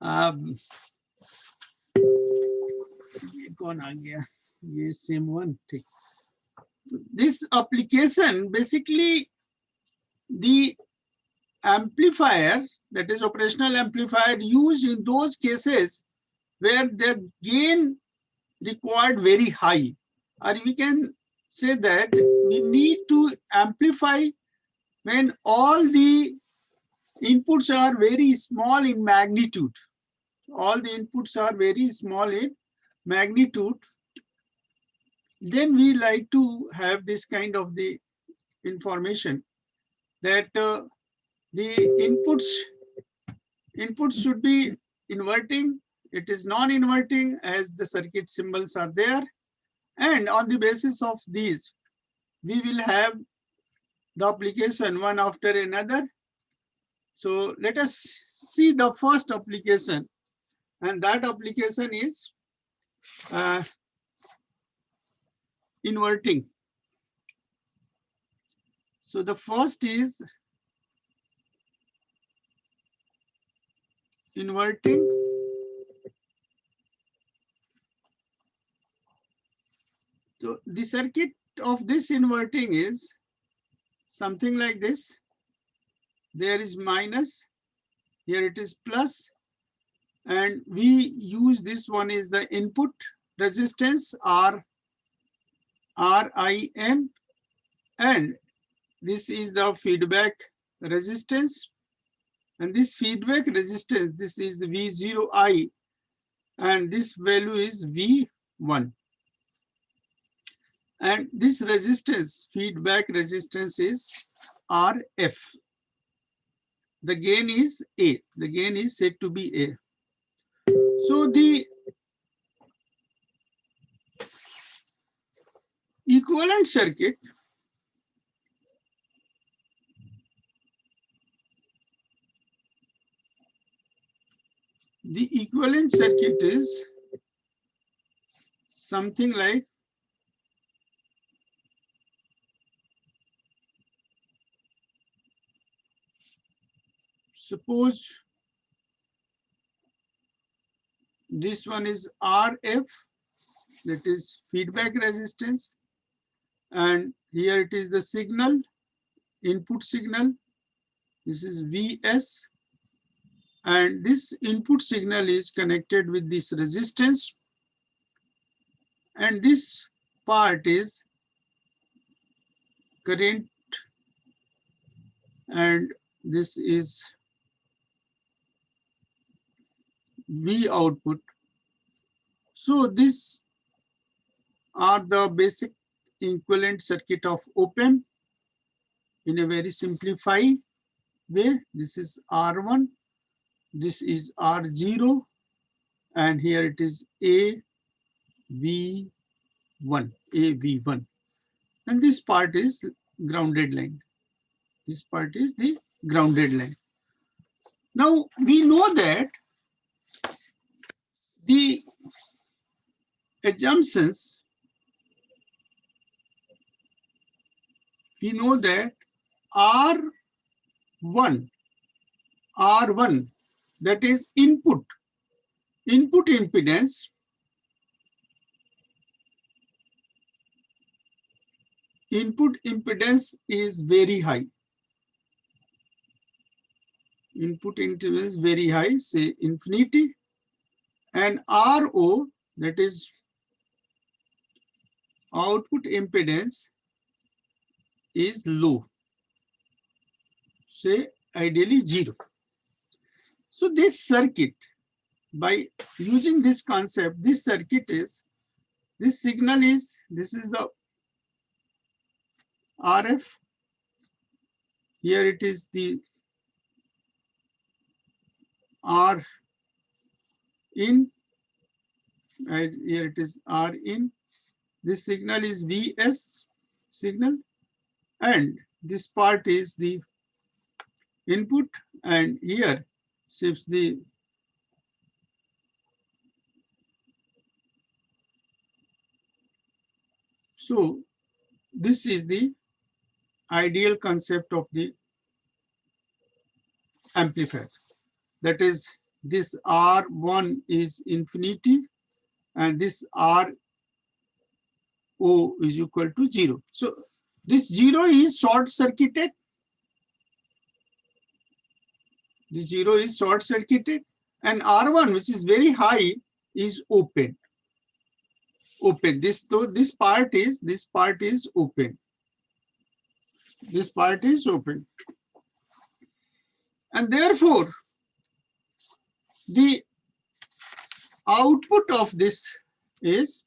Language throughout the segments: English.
um, ये कौन आ गया ये same one ठीक. This application basically the amplifier, that is operational amplifier, used in those cases where the gain required very high, or we can say that we need to amplify when all the inputs are very small in magnitude. All the inputs are very small in magnitude. Then we like to have this kind of the information that the inputs should be inverting. It is non-inverting as the circuit symbols are there. And on the basis of these, we will have the application one after another. So let us see the first application. And that application is inverting. So the first is inverting. So the circuit of this inverting is something like this. There is minus, here it is plus, and we use this one is the input resistance RIN, and this is the feedback resistance, and this feedback resistance, this is the V0I, and this value is V1. And this resistance, feedback resistance is RF. The gain is A. The gain is said to be A. So the equivalent circuit is something like suppose this one is RF, that is feedback resistance, and here it is the signal, input signal. This is VS, and this input signal is connected with this resistance, and this part is current, and this is V output. So these are the basic equivalent circuit of op-amp in a very simplified way. This is R1, this is R0, and here it is AV1, AV1. And this part is grounded line. This part is the grounded line. Now we know that the assumptions, we know that R1, that is input impedance, is very high. Input impedance is very high, say infinity. And RO, that is output impedance, is low, say ideally 0. So this circuit, by using this concept, this circuit is, this signal is, this is the RF, here it is the R in, and here it is R in. This signal is VS signal, and this part is the input, and here shifts the so this is the ideal concept of the amplifier. That is this R1 is infinity, and this RO is equal to 0. So this 0 is short circuited. This 0 is short circuited, and R1, which is very high, is open. This part is open. This part is open, and therefore the output of this is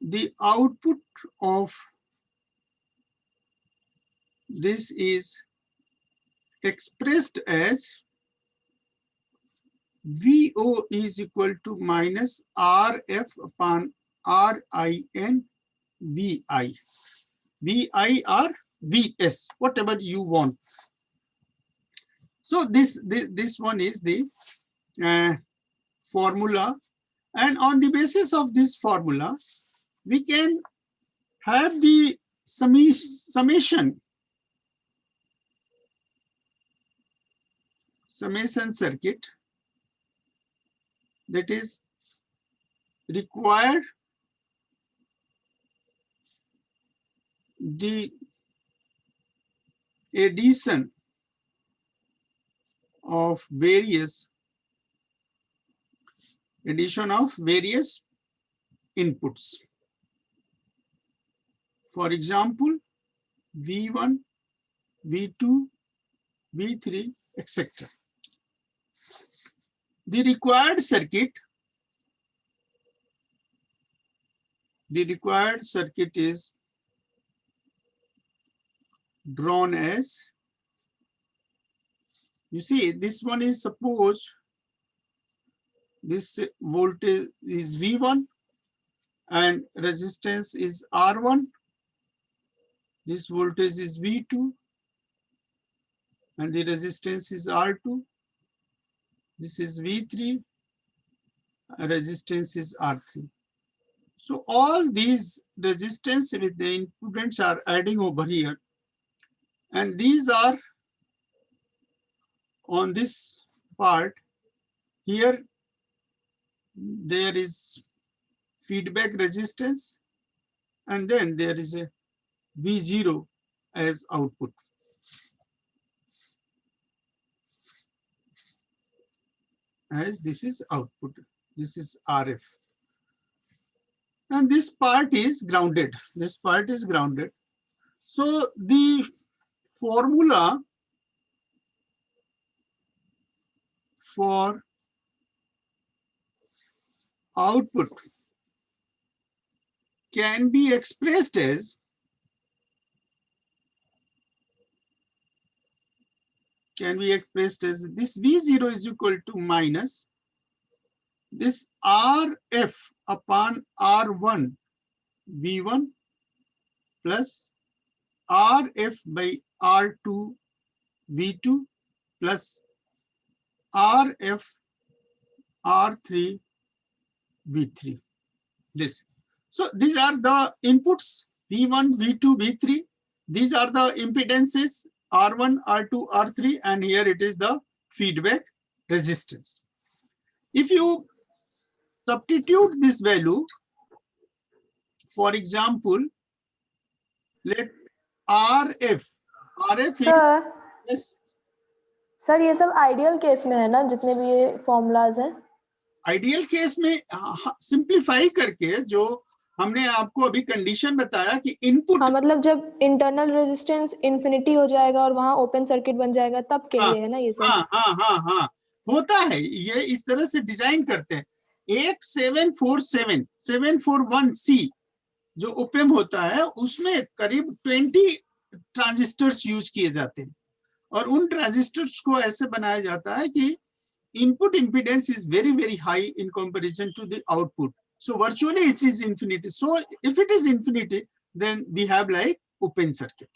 the output of this is expressed as VO is equal to minus RF upon RIN VI. VI or VS, whatever you want. So this one is the formula, and on the basis of this formula, we can have the summation circuit that is required the addition of various inputs. For example, V1, V2, V3, etc. The required circuit is drawn as, you see, this one is, suppose this voltage is V1 and resistance is R1. This voltage is V2 and the resistance is R2. This is V3, resistance is R3. So all these resistance with the impedance are adding over here, and these are on this part. Here there is feedback resistance, and then there is a V0 as output. As this is output, this is RF. And this part is grounded. This part is grounded. So the formula for output can be expressed as this V0 is equal to minus this RF upon R1 V1 plus RF by R2 V2 plus RF R3 V3. This. So these are the inputs V1, V2, V3. These are the impedances R1, R2, R3, and here it is the feedback resistance. If you substitute this value, for example, let RF sir yes, sir ये सब ideal case में है ना, जितने भी ये formulas हैं? Ideal case में सिंप्लीफाई करके जो हमने आपको अभी कंडीशन बताया कि इनपुट, हाँ, मतलब जब इंटरनल रेजिस्टेंस इन्फिनिटी हो जाएगा और वहां ओपन सर्किट बन जाएगा तब के लिए है ना ये सब? हाँ होता है, ये इस तरह से डिजाइन करते हैं। एक 741C जो ओपेम होता है उसमें करीब 20 ट्रांजिस्टर्स यूज किए जाते हैं, और उन ट्रांजिस्टर्स को ऐसे बनाया जाता है कि input impedance is very, very high in comparison to the output. So virtually it is infinity. So if it is infinity, then we have like open circuit.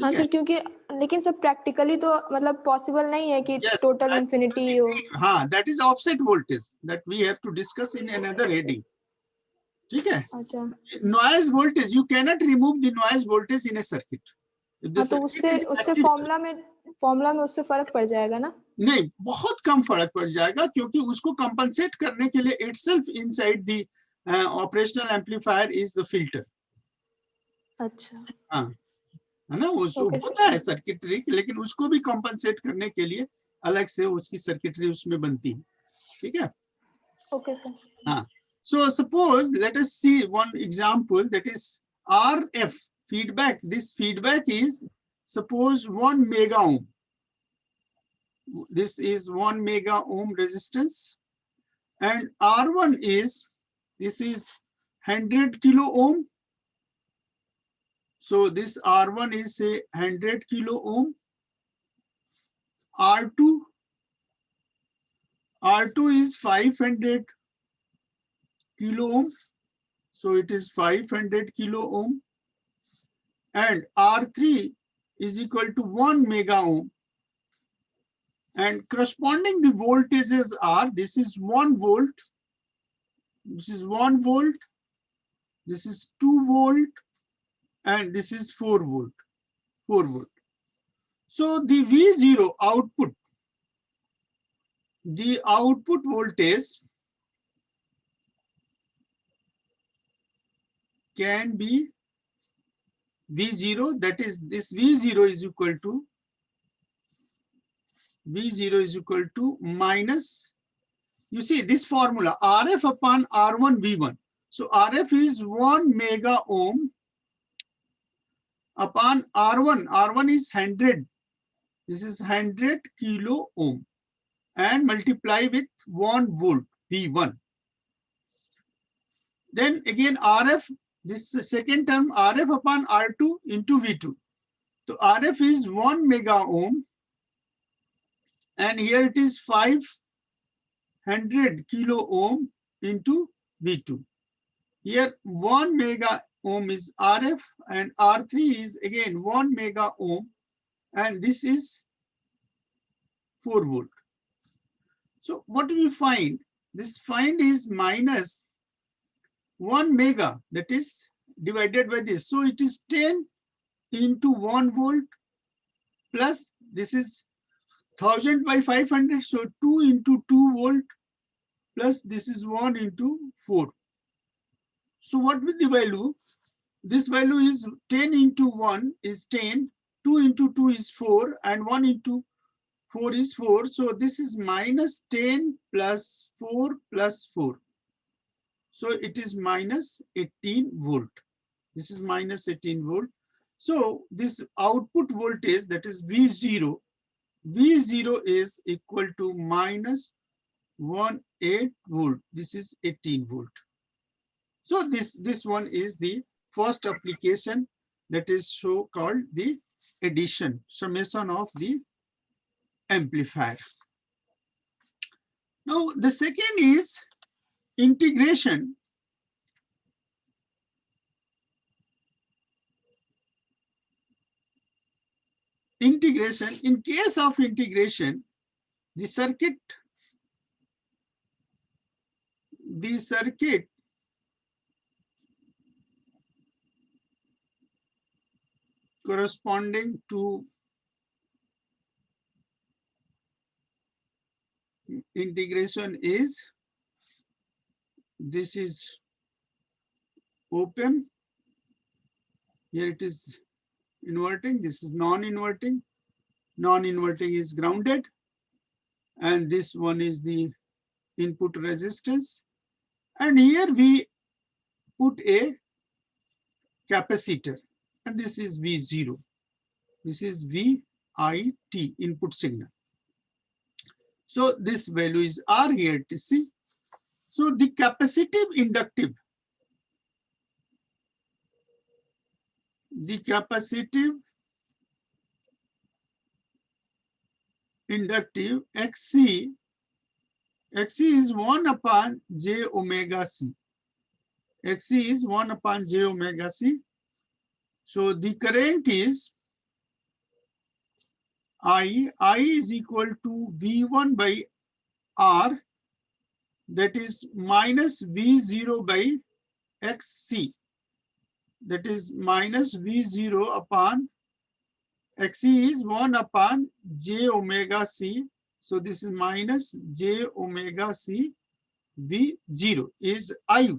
हाँ सर, क्योंकि लेकिन सब प्रैक्टिकली तो मतलब पॉसिबल नहीं है कि टोटल इंफिनिटी हो। हाँ, that is offset voltage that we have to discuss in another heading. ठीक है? अच्छा, Noise voltage, you cannot remove the noise voltage in a circuit. हाँ, तो उससे फॉर्मूला में उससे फर्क पड़ जाएगा ना? नहीं, बहुत कम फर्क पड़ जाएगा, क्योंकि उसको कंपनसेट करने के लिए itself inside the operational amplifier is the filter. अच्छा, हाँ, है ना? उसको होता है सर्किटरी, लेकिन उसको भी कंपनसेट करने के लिए अलग से उसकी सर्किटरी उसमें बनती है, ठीक है? Okay sir. हाँ, so suppose let us see one example, that is RF feedback. This feedback is suppose 1 mega ohm. This is 1 mega ohm resistance, and R1 is, this is 100 kilo ohm. So this R1 is say 100 kilo ohm. R2 is 500 kilo ohm. So it is 500 kilo ohm. And R3 is equal to 1 mega ohm. And corresponding the voltages are, this is 1 volt, this is 1 volt, this is 2 volt, and this is 4 volt, 4 volt. So the V0 output, the output voltage can be V0, that is, this V0 is equal to minus, you see this formula, RF upon R1 V1. So RF is 1 mega ohm upon R1. R1 is 100. This is 100 kilo ohm, and multiply with 1 volt V1. Then again RF, this second term, RF upon R2 into V2. So RF is 1 mega ohm, and here it is 500 kilo ohm into V2. Here 1 mega ohm is RF, and R3 is again 1 mega ohm, and this is 4 volt. So what do we find? This find is minus 1 mega, that is divided by this. So it is 10 into 1 volt plus this is 1000 by 500. So 2 into 2 volt plus this is 1 into 4. So what will the value? This value is 10 into 1 is 10, 2 into 2 is 4, and 1 into 4 is 4. So this is minus 10 plus 4 plus 4. So it is minus 18 volt. This is minus 18 volt. So this output voltage, that is V0, V0 is equal to minus 18 volt. This is 18 volt. So this one is the first application, that is so called the addition, summation of the amplifier. Now the second is integration. Integration, in case of integration, the circuit corresponding to integration is, this is op-amp, here it is inverting, this is non-inverting, non-inverting is grounded, and this one is the input resistance, and here we put a capacitor, and this is V0, this is VIT, input signal. So this value is R here to see. So the capacitive inductive, XC is 1 upon j omega c. XC is 1 upon j omega c. So the current is I is equal to V1 by R, that is minus V0 by XC, that is minus V0 upon XC is 1 upon J omega C. So this is minus J omega C V0 is I.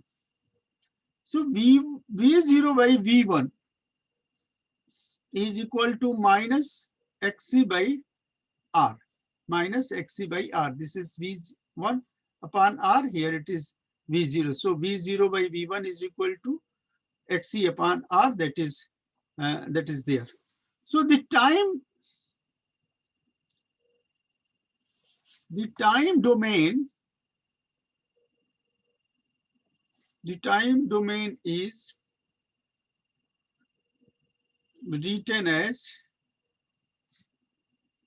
So V0 by V1 is equal to minus XC by R. Minus XC by R. This is V1 upon R. Here it is V0. So V0 by V1 is equal to XC upon R. That is there. So the time domain is written as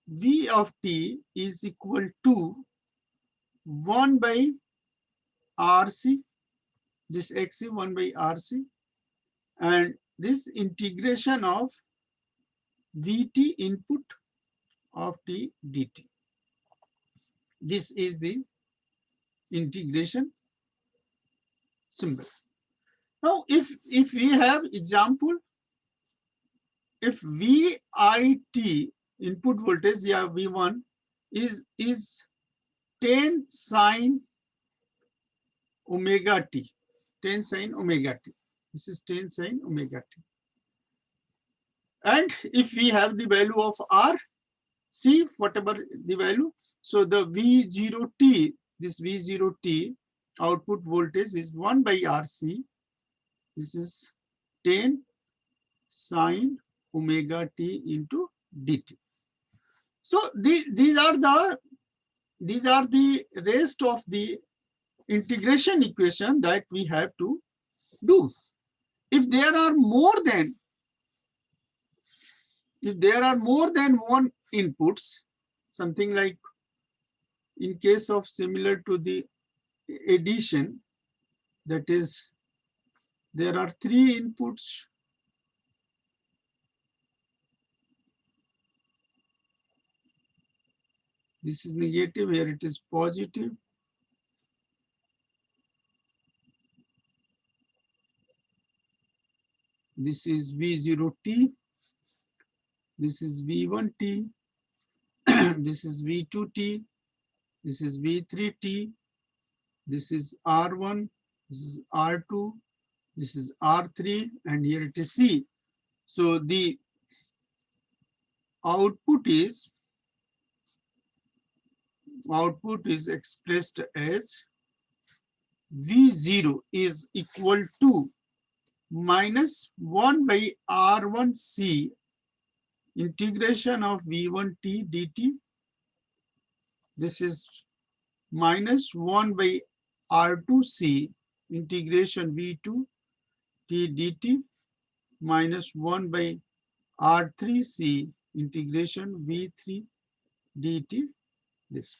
V of t is equal to 1 by RC, this XC 1 by RC, and this integration of Vt input of t dt. This is the integration symbol. Now, if we have example, if VIT input voltage, yeah, V1 is 10 sine omega t, 10 sine omega t. This is 10 sine omega t. And if we have the value of R, C, whatever the value, so the V0t, this V0t output voltage is 1 by RC. This is 10 sine omega t into dt. So these are the rest of the integration equation that we have to do. If there are more than one inputs, something like in case of similar to the addition, that is, there are 3 inputs. This is negative, here it is positive. This is V0t. This is V1t. This is V2t. This is V3t. This is R1. This is R2. This is R3. And here it is C. So the output is expressed as V0 is equal to minus 1 by R1C integration of V1t dt. This is minus 1 by R2C integration V2t dt minus 1 by R3C integration V3 dt. This.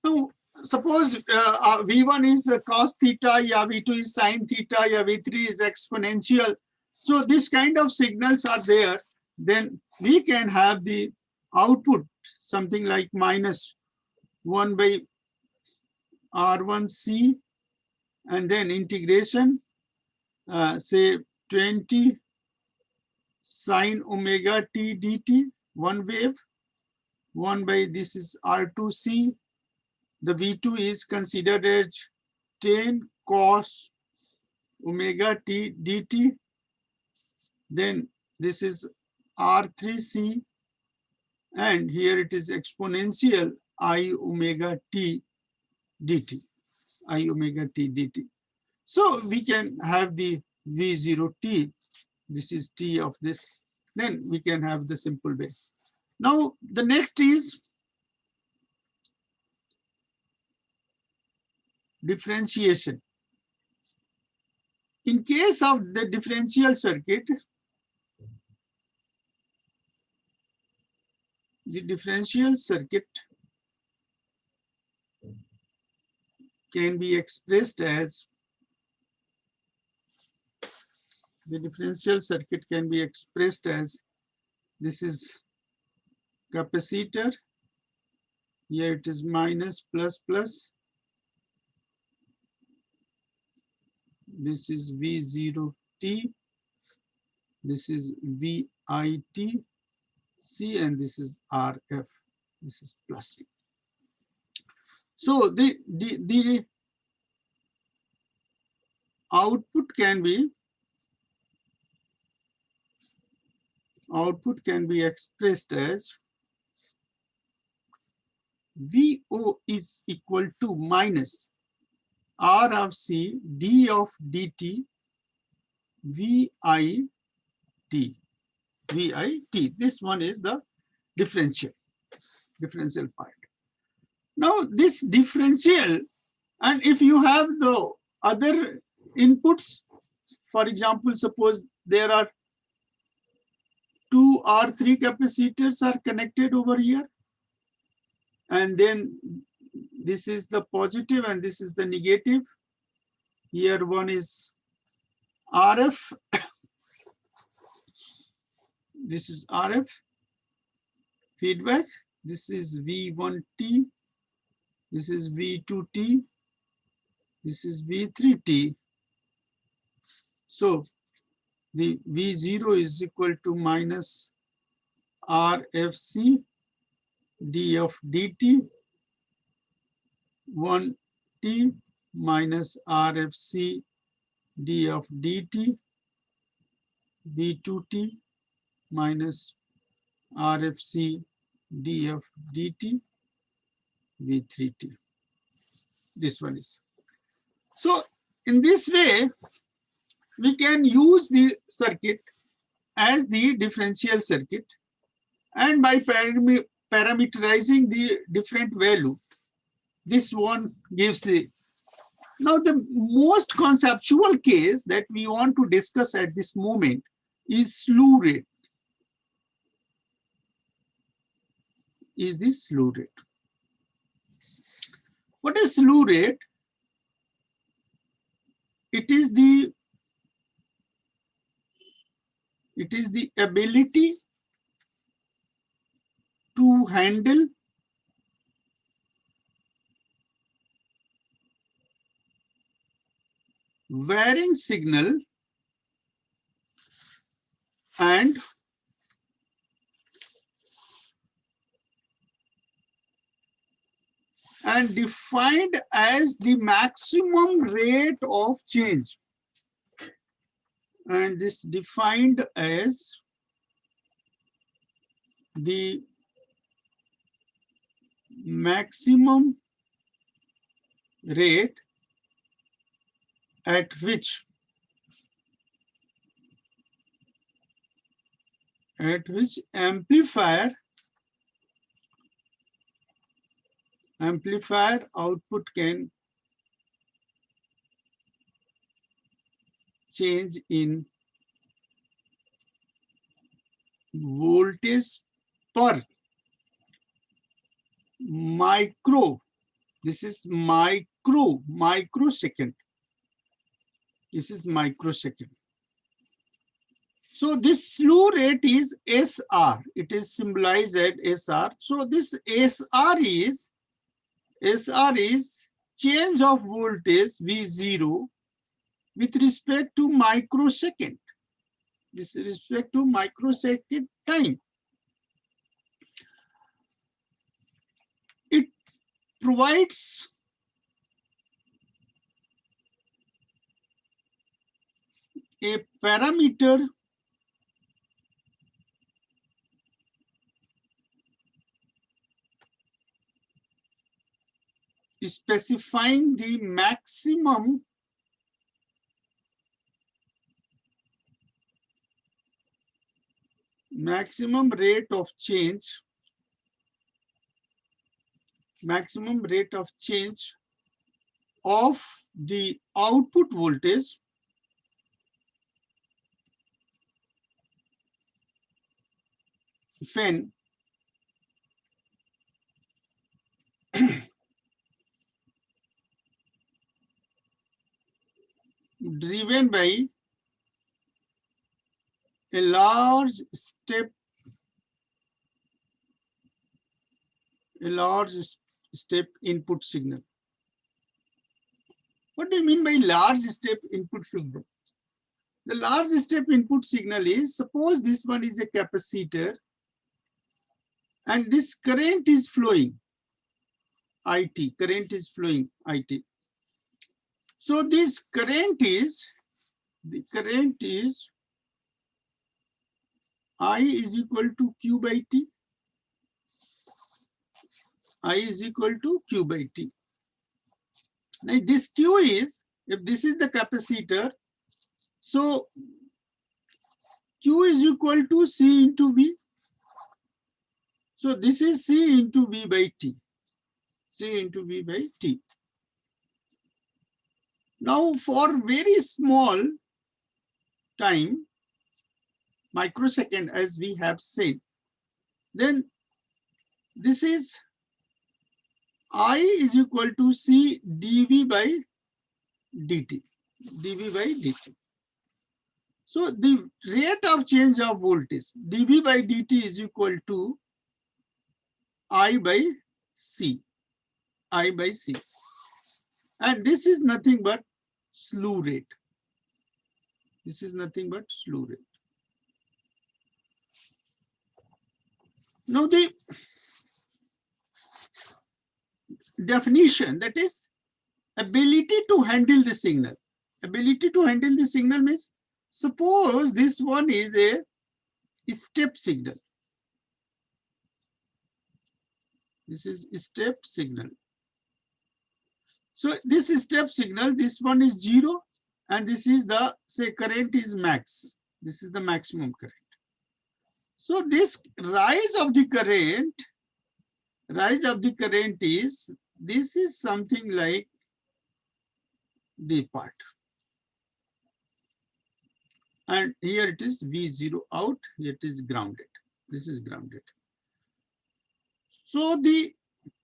Now, suppose V1 is cos theta, yeah, V2 is sin theta, yeah, V3 is exponential. So this kind of signals are there. Then we can have the output something like minus 1 by R1C and then integration, say 20 sine omega t dt, one wave, 1 by this is R2C. The V2 is considered as 10 cos omega t dt. Then this is R3C. And here it is exponential I omega t dt. I omega t dt. So we can have the V0t. This is t of this. Then we can have the simple way. Now, the next is differentiation. In case of the differential circuit, the differential circuit can be expressed as this is capacitor. Here it is minus plus plus. This is V0T. This is VIT C, and this is RF. This is plus V. So the output can be expressed as VO is equal to minus R of C D of dt VIT. This one is the differential part. Now this differential, and if you have the other inputs, for example, suppose there are 2 or 3 capacitors are connected over here, and then this is the positive and this is the negative. Here one is RF. This is RF feedback. This is V1T. This is V2T. This is V3T. So the V0 is equal to minus RFC D of dt 1T minus RFC D of dt V2T minus RFC D of dt V3T. This one is. So in this way, we can use the circuit as the differential circuit, and by parameterizing the different value, this one gives the. Now the most conceptual case that we want to discuss at this moment is slew rate. Is the slew rate. What is slew rate? It is the ability to handle varying signal and defined as the maximum rate of change, and this defined as the maximum rate at which amplifier output can change in voltage per micro. This is microsecond. This is microsecond. So this slew rate is SR. It is symbolized as SR. So this SR is change of voltage V0 with respect to microsecond. With respect to microsecond time. It provides a parameter specifying the maximum rate of change, of the output voltage when driven by a large step input signal. What do you mean by large step input signal? The large step input signal is, suppose this one is a capacitor and this current is flowing, IT, current is flowing, IT. So this current is, I is equal to Q by T. I is equal to Q by T. Now this Q is, if this is the capacitor, so Q is equal to C into V. So this is C into V by T. C into V by T. Now for very small time, microsecond as we have said, then this is I is equal to C dV by dt. dV by dt. So the rate of change of voltage, dV by dt is equal to I by C. I by C. And this is nothing but slew rate. This is nothing but slew rate. Now the definition, that is ability to handle the signal. Ability to handle the signal means, suppose this one is a step signal. This is step signal. So this step signal, this one is 0 and this is the, say, current is max. This is the maximum current. So this rise of the current is, this is something like the part. And here it is V0 out, here it is grounded. This is grounded. So the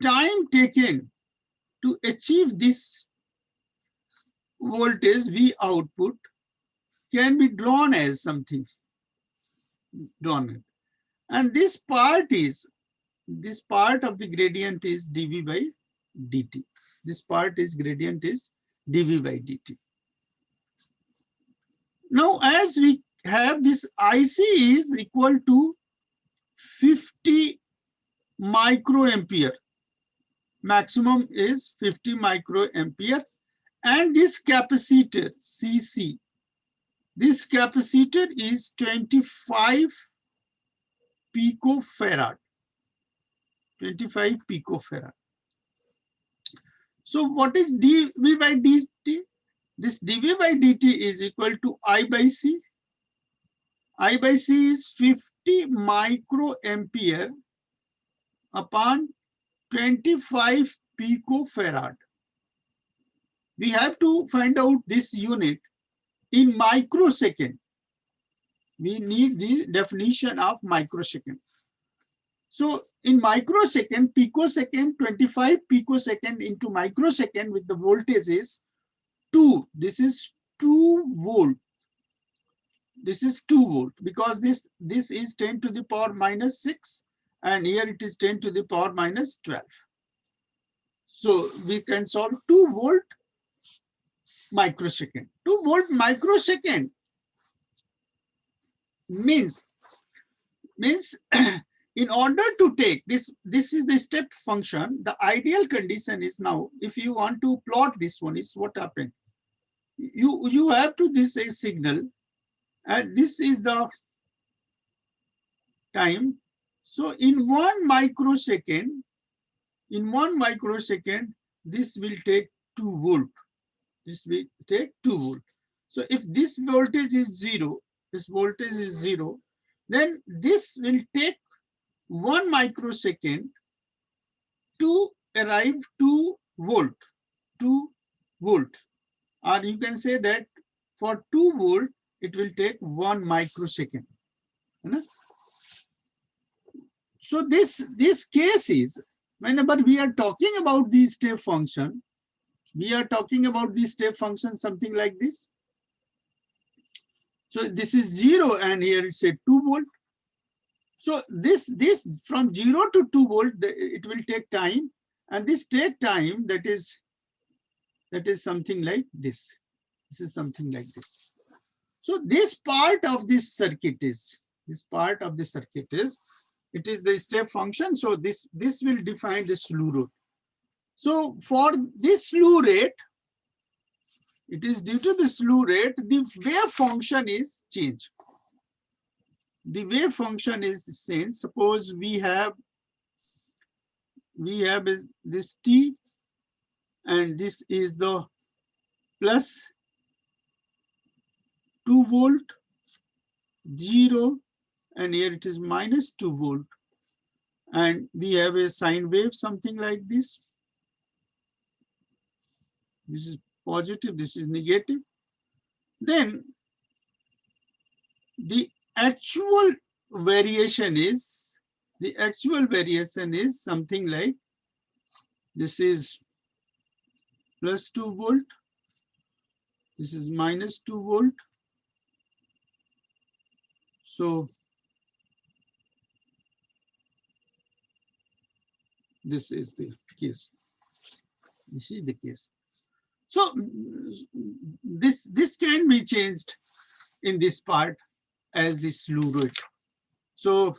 time taken to achieve this voltage V output can be drawn as something. And this part of the gradient is dV by dt. This part is gradient is dV by dt. Now, as we have this IC is equal to 50 microampere. Maximum is 50 microampere. And this capacitor, CC, this capacitor is 25 picofarad. 25 picofarad. So what is dV by dt? This dV by dt is equal to I by C. I by C is 50 microampere upon 25 picofarad. We have to find out this unit in microsecond. We need the definition of microsecond. So in microsecond, picosecond, 25 picosecond into microsecond with the voltage is 2. This is 2 volt. This is 2 volt because this is 10 to the power minus 6 and here it is 10 to the power minus 12. So we can solve 2 volt microsecond. 2 volt microsecond means in order to take this is the step function. The ideal condition is now, if you want to plot this one, is what happened. You have to this a signal and this is the time. So in 1 microsecond, this will take 2 volt. This will take 2 volt. So if this voltage is 0, then this will take 1 microsecond to arrive 2 volt. 2 volt. Or you can say that for 2 volt, it will take 1 microsecond. So this case is, whenever we are talking about the step function, something like this. So this is 0 and here it's a 2 volt. So this from 0 to 2 volt, it will take time, and this take time, that is that is something like this. This is something like this. So this part of this circuit is, it is the step function. So this will define the slew rate. So for this slew rate, it is due to the slew rate, the wave function is changed. The wave function is the same. Suppose we have this T, and this is the plus 2 volt, 0, and here it is minus 2 volt. And we have a sine wave, something like this. This is positive, this is negative. Then the actual variation is something like this is plus 2 volt, this is minus 2 volt. So this is the case. This is the case. So this can be changed in this part as the slew rate. So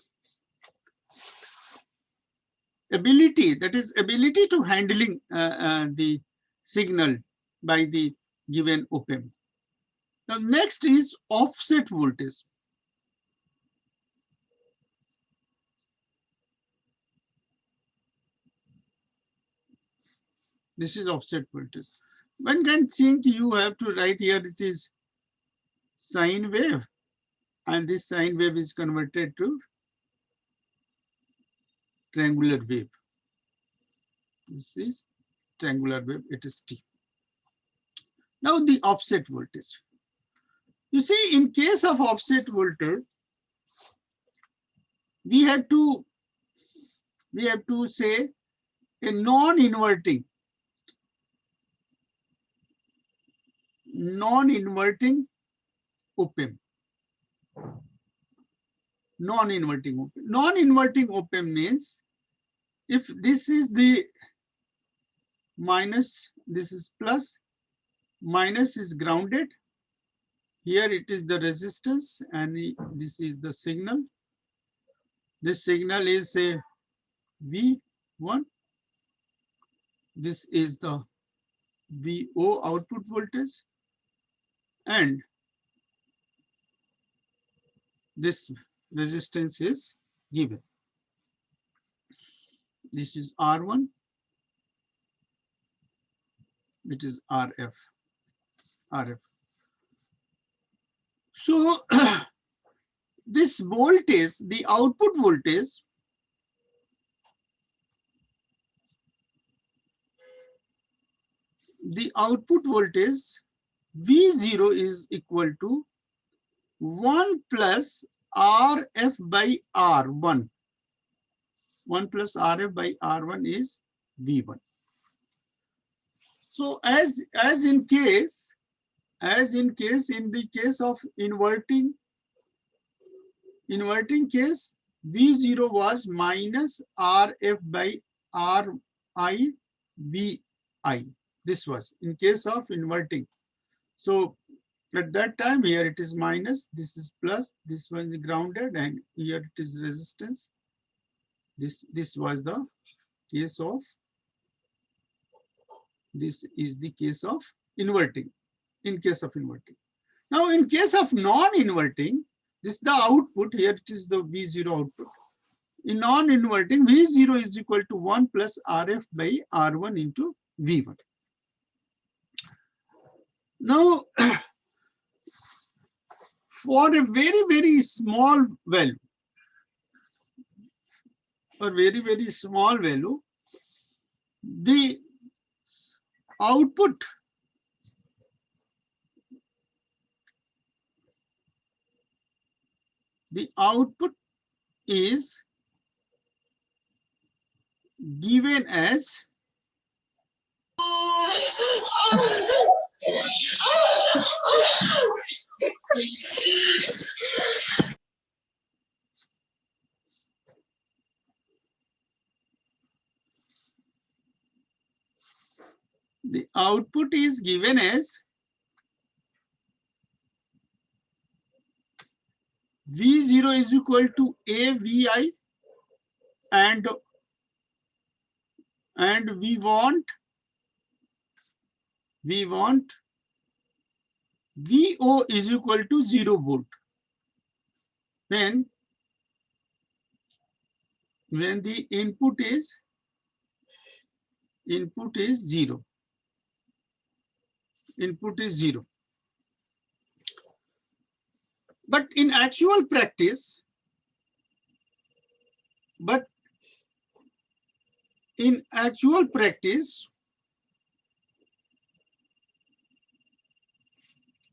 ability, that is ability to handling the signal by the given op-amp. Now next is offset voltage. This is offset voltage. One can think you have to write here it is sine wave, and this sine wave is converted to triangular wave. This is triangular wave, it is T. Now the offset voltage. You see, in case of offset voltage, we have to say a non-inverting op-amp. Non-inverting op-amp means if this is the minus, this is plus, minus is grounded, here it is the resistance, and this is the signal. This signal is a V1. This is the VO output voltage, and this resistance is given. This is R1, it is RF. So this voltage, the output voltage, V0 is equal to 1 plus RF by R1. 1 plus RF by R1 is V1. So as in the case of inverting case, V0 was minus RF by RI VI. This was in case of inverting. So at that time, here it is minus, this is plus, this one is grounded, and here it is resistance. This was the case of, this is the case of inverting, in case of inverting. Now in case of non-inverting, this is the output, here it is the V0 output. In non-inverting, V0 is equal to 1 plus RF by R1 into V1. Now, for a very, very small value, the output is given as the output is given as V0 is equal to AVI, and we want VO is equal to 0 volt. When the input is 0. Input is 0. But in actual practice,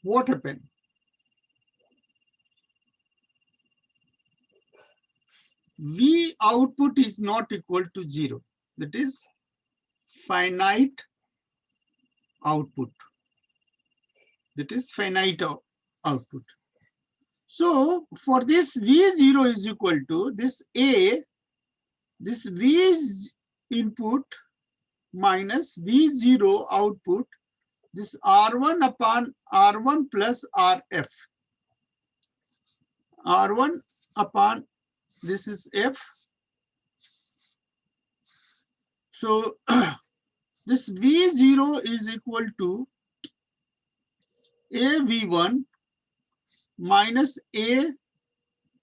what happened? V output is not equal to 0. That is finite output. That is finite output. So for this V0 is equal to this A, this V input minus V0 output, this R1 upon R1 plus RF. R1 upon this is F. So this V0 is equal to AV1 minus A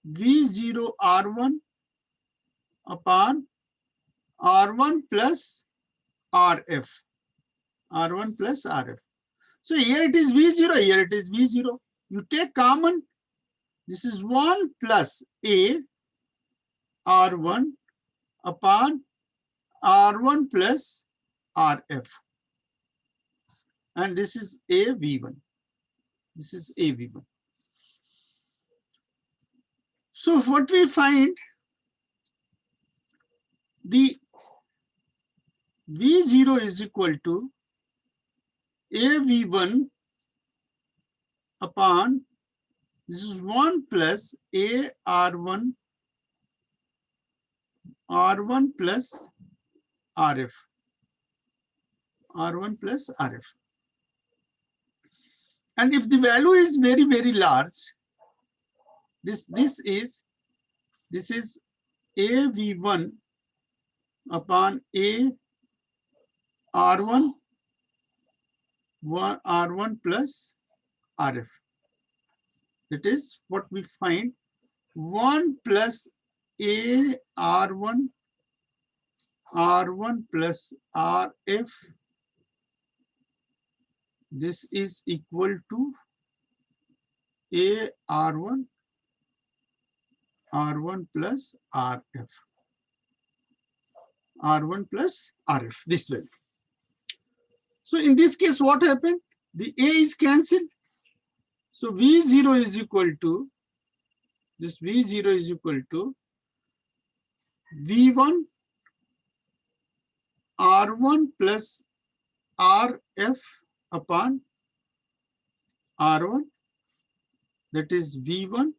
V0 R1 upon R1 plus RF. R1 plus RF. So here it is V0, here it is V0. You take common. This is 1 plus A R1 upon R1 plus RF. And this is AV1. This is AV1. So what we find, the V0 is equal to AV1 upon, this is 1 plus A R1 plus RF. R1 plus RF. And if the value is very, very large, this is AV1 upon A R1 plus RF. That is what we find, 1 plus A R1 plus RF. This is equal to A R1 plus RF. R1 plus RF, this value. So in this case, what happened? The A is cancelled. So V0 is equal to, this V0 is equal to V1 R1 plus RF upon R1. That is V1.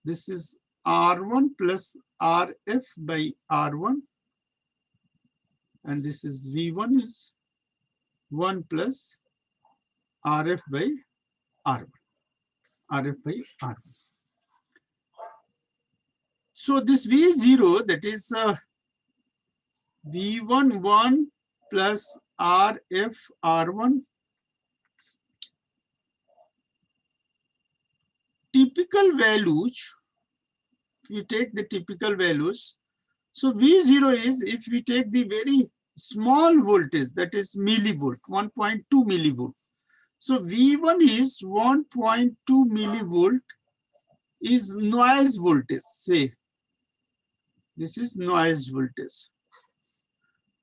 This is R1 plus RF by R1. And this is V1 is 1 plus RF by R1. RF by R1. So this V0, that is V1 1 plus RF R1. Typical values, if we take the typical values, so V0 is, if we take the very small voltage, that is millivolt, 1.2 millivolt. So V1 is 1.2 millivolt is noise voltage, say. This is noise voltage.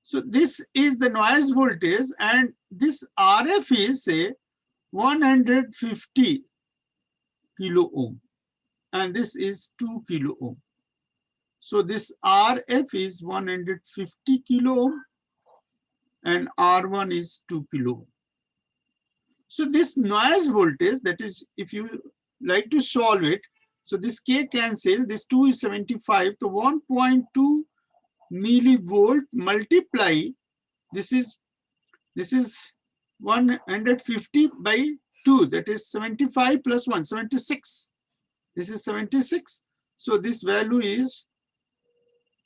So this is the noise voltage, and this RF is, say, 150 kilo ohm, and this is 2 kilo ohm. So this RF is 150 kilo ohm and R1 is 2 kilo ohm. So this noise voltage, that is, if you like to solve it, so this K cancel, this 2 is 75, so 1.2 millivolt multiply, this is This is 150 by 2, that is 75 plus 1, 76. This is 76. So this value is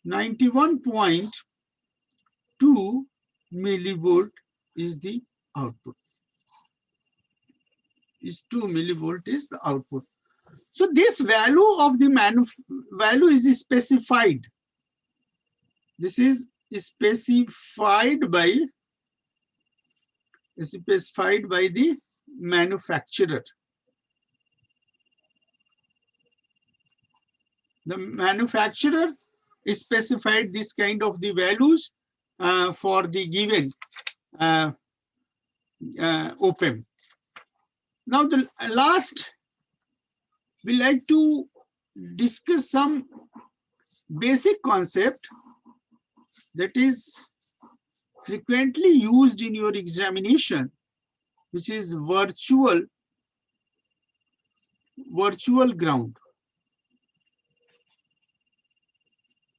91.2 millivolt is the output. Is 2 millivolt is the output. So this value of the value is specified. This is specified by the manufacturer. The manufacturer specified this kind of the values for the given op-amp. Now the last, we like to discuss some basic concept that is frequently used in your examination, which is virtual ground.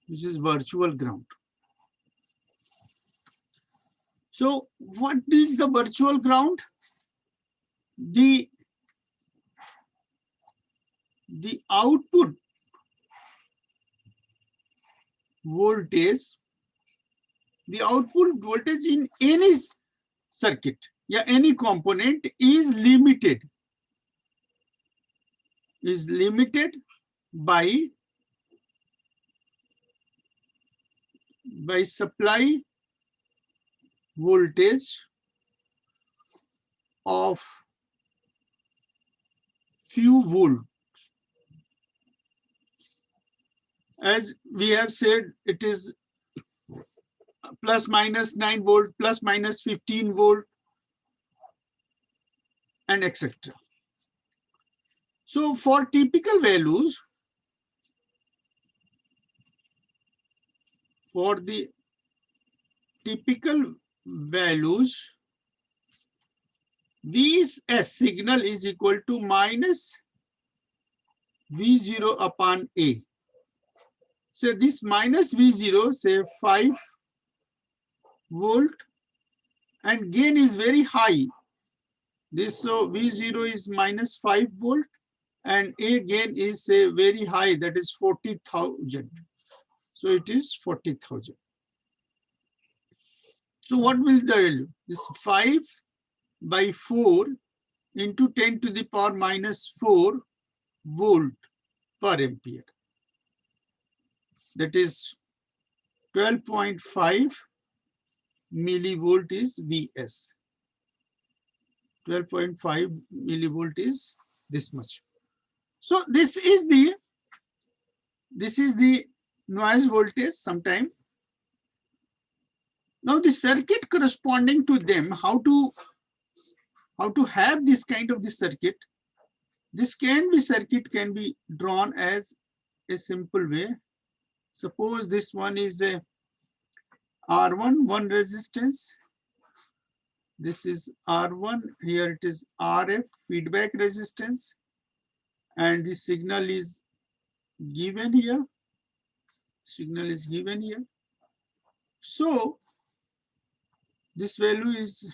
Which is virtual ground. So what is the virtual ground? The output voltage, in any circuit, yeah, any component is limited by supply voltage of few volts. As we have said, it is plus minus 9 volt, plus minus 15 volt, and etc. So for typical values, Vs signal is equal to minus V0 upon A. So this minus V0, say 5 volt, and gain is very high. This, so V0 is minus 5 volt, and A gain is, say, very high, that is 40,000. So it is 40,000. So what will the value? This 5 by 4 into 10 to the power minus 4 volt per ampere. That is 12.5 millivolt is Vs. 12.5 millivolt is this much. So this is the noise voltage sometime. Now the circuit corresponding to them, how to have this kind of the circuit. This circuit can be drawn as a simple way. Suppose this one is a R1, one resistance. This is R1, here it is RF, feedback resistance, and the signal is given here. So this value is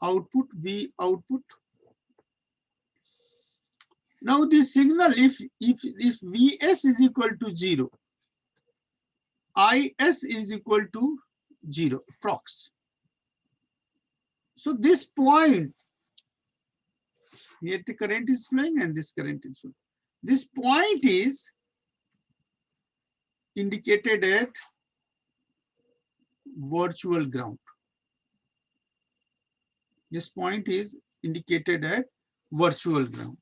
output, V output. Now the signal, if Vs is equal to 0, Is is equal to 0, approx. So this point, here the current is flowing and this current is flowing. This point is indicated at virtual ground. This point is indicated at virtual ground.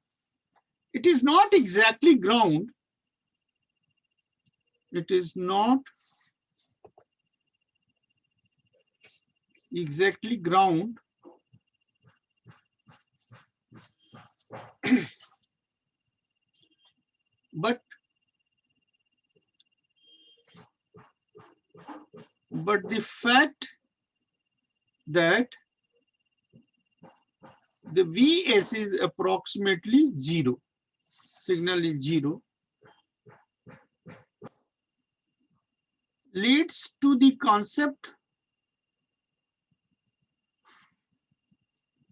It is not exactly ground. It is not exactly ground. But the fact that the Vs is approximately 0, signal is 0, leads to the concept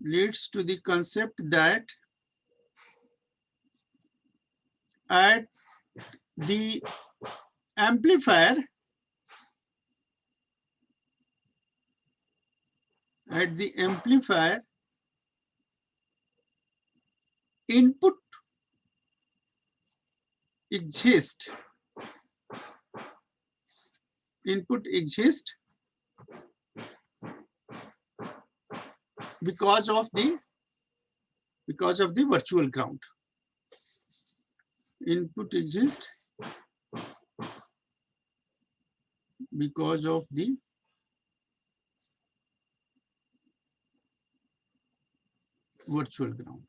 leads to the concept that at the amplifier, input exists because of the virtual ground. Input exists because of the virtual ground.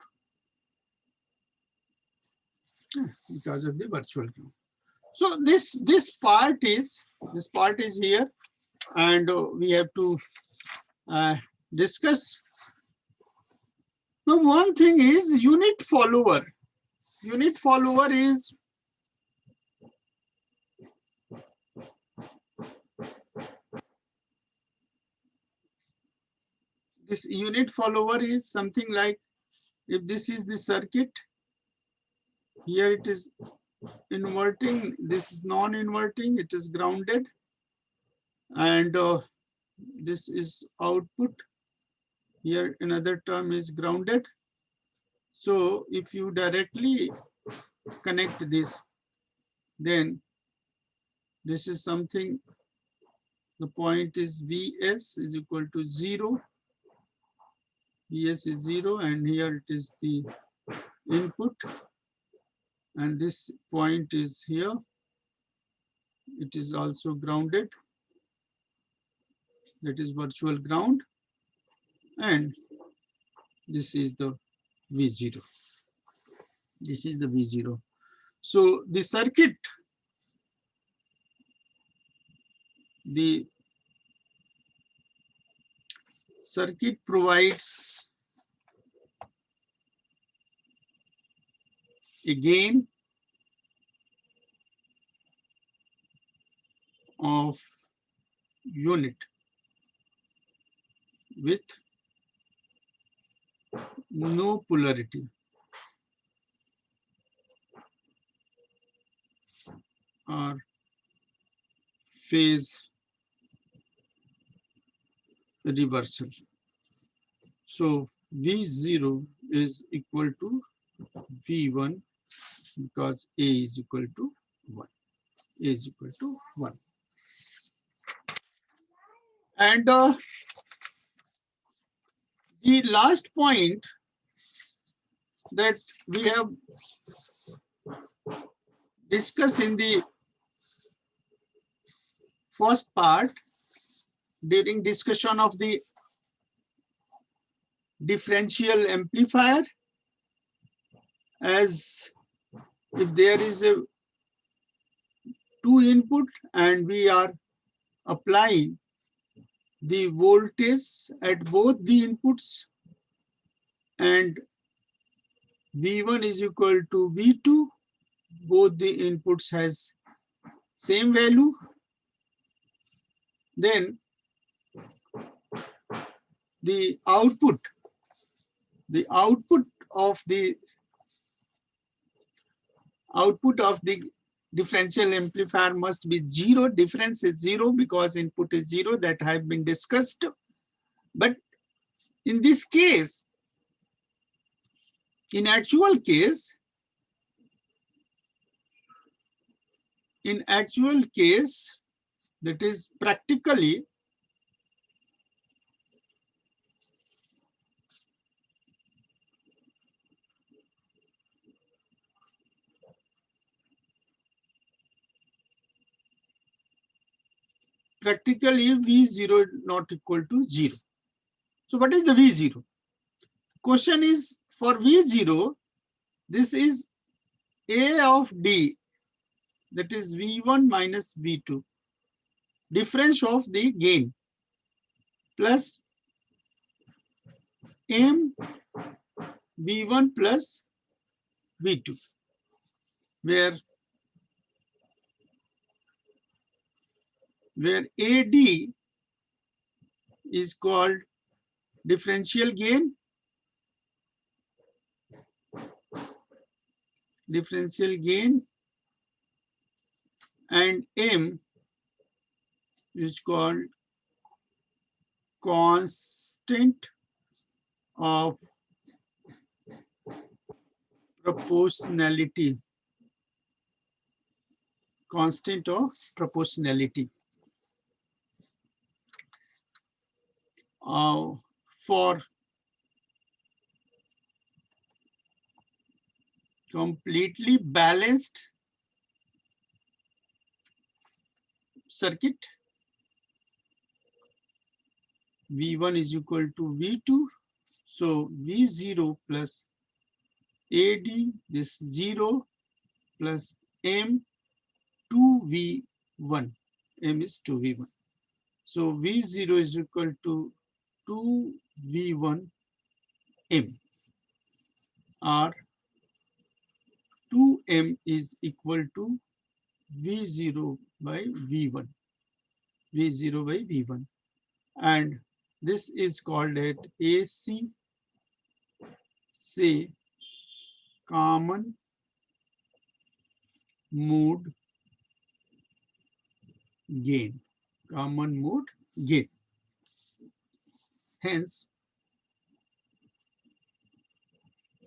Because of the virtual ground. So this part is here, and we have to discuss. Now, one thing is unit follower. Unit follower is this unit follower is something like, if this is the circuit, here it is inverting, this is non-inverting, it is grounded, and this is output. Here another term is grounded. So if you directly connect this, then this is something, the point is Vs is equal to 0. Vs is 0, and here it is the input, and this point is here. It is also grounded. That is virtual ground, and this is the V0. This is the V0. So the circuit, provides a gain of unit with no polarity or phase reversal. So V0 is equal to V1 because A is equal to 1. A is equal to 1. And the last point that we have discussed in the first part during discussion of the differential amplifier, as if there is a 2 input and we are applying the voltage at both the inputs, and V1 is equal to V2, both the inputs has same value, then the output of the differential amplifier must be 0. Difference is 0 because input is 0, that have been discussed. But in this case, in actual case, that is practically, V0 not equal to 0. So what is the V0? Question is, for V0, this is A of D, that is V1 minus V2, difference of the gain, plus M V1 plus V2, where AD is called differential gain differential gain, and M is called constant of proportionality. Constant of proportionality. For completely balanced circuit, V1 is equal to V2. So V0 plus AD, this 0 plus M 2V1. M is 2V1. So V0 is equal to 2V1 M, or 2M is equal to V0 by V1. V0 by V1. And this is called at AC, say, common mode gain. Common mode gain. Hence,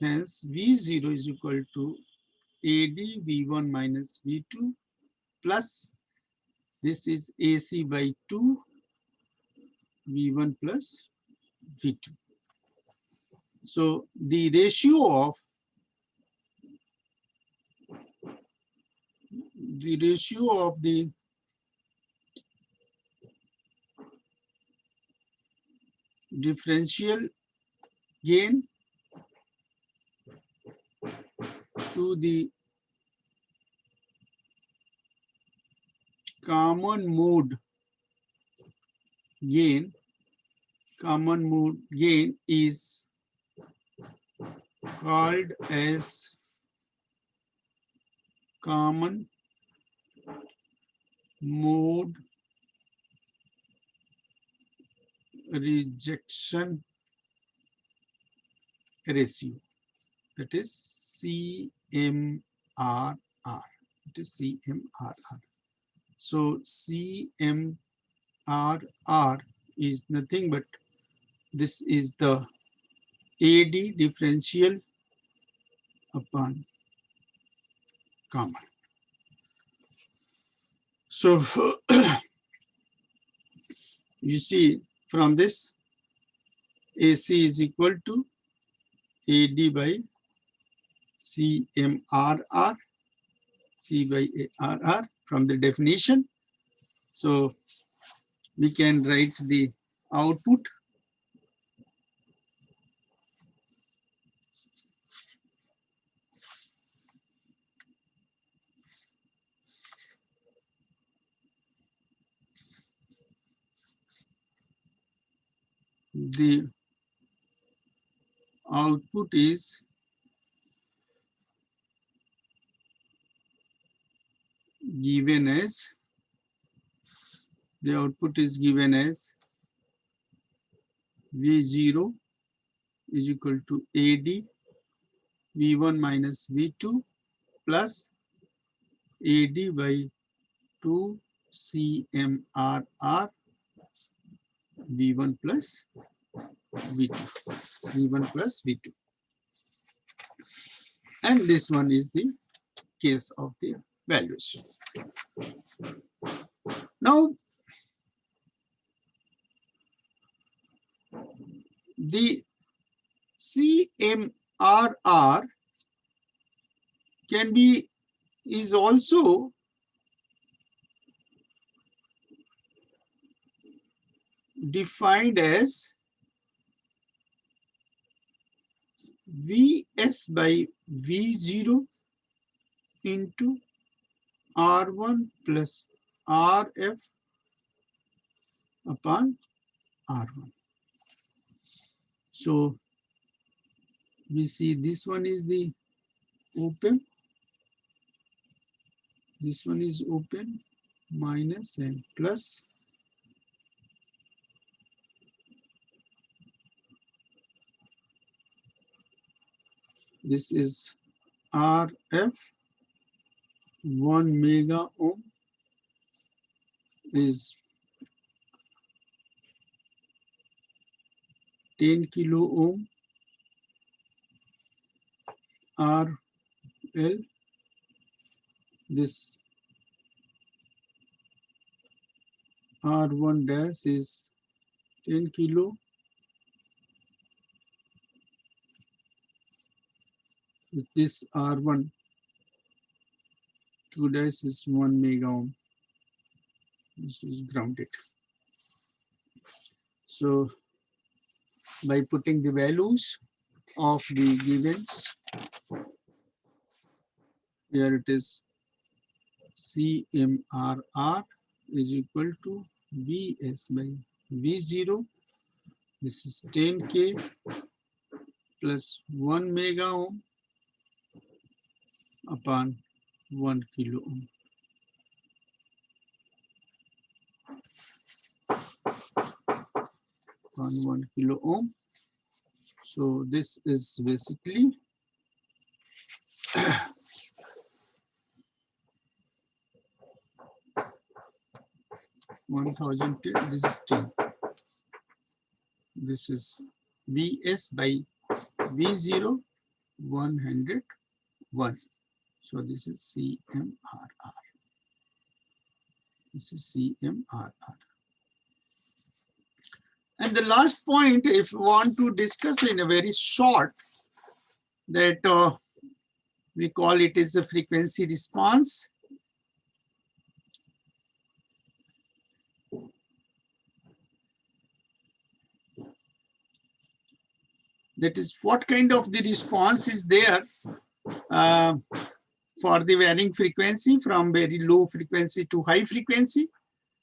V0 is equal to AD V1 minus V2 plus, this is AC by 2 V1 plus V2. So the ratio of the differential gain to the common mode gain is called as common mode rejection ratio. That is CMRR. It is CMRR. So CMRR is nothing but this is the AD differential upon common. So you see from this, AC is equal to AD by CMRR, C by RR from the definition. So we can write the output. The output is given as, V0 is equal to AD V1 minus V2 plus AD by 2 CMRR V1 plus V2. And this one is the case of the valuation. Now, the CMRR is also defined as Vs by V0 into R1 plus Rf upon R1. So we see this one is the open, this one is open, minus and plus. This is RF 1 mega ohm is 10 kilo ohm. RL, this R1 dash is 10 kilo. This R1 2 dash is 1 mega ohm. This is grounded. So by putting the values of the givens, here it is CMRR is equal to Vs by V0. This is 10K plus 1 mega ohm upon 1 kilo ohm. On 1 kilo ohm. So this is basically 1010. This is 10. This is Vs by V0 101. So this is CMRR. This is CMRR. And the last point, if you want to discuss in a very short, that we call it as a frequency response. That is, what kind of the response is there for the varying frequency from very low frequency to high frequency.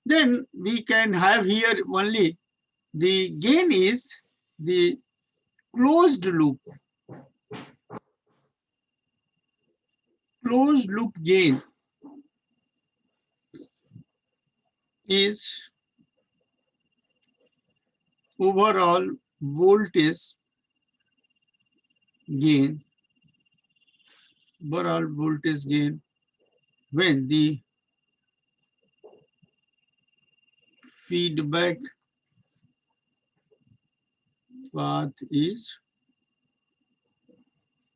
Then we can have here only the gain is the closed loop. Closed loop gain is overall voltage gain, overall voltage gain when the feedback path is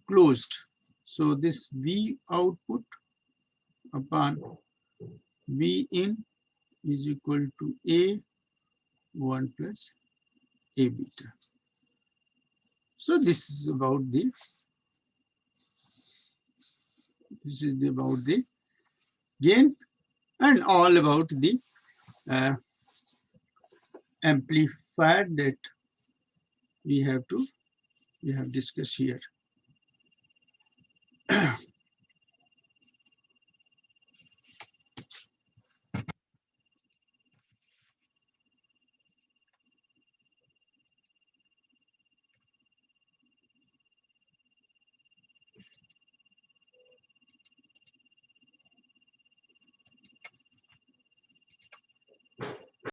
closed. So this V output upon V in is equal to A1 plus A beta. So this is about the gain and all about the amplifier that we have discussed here.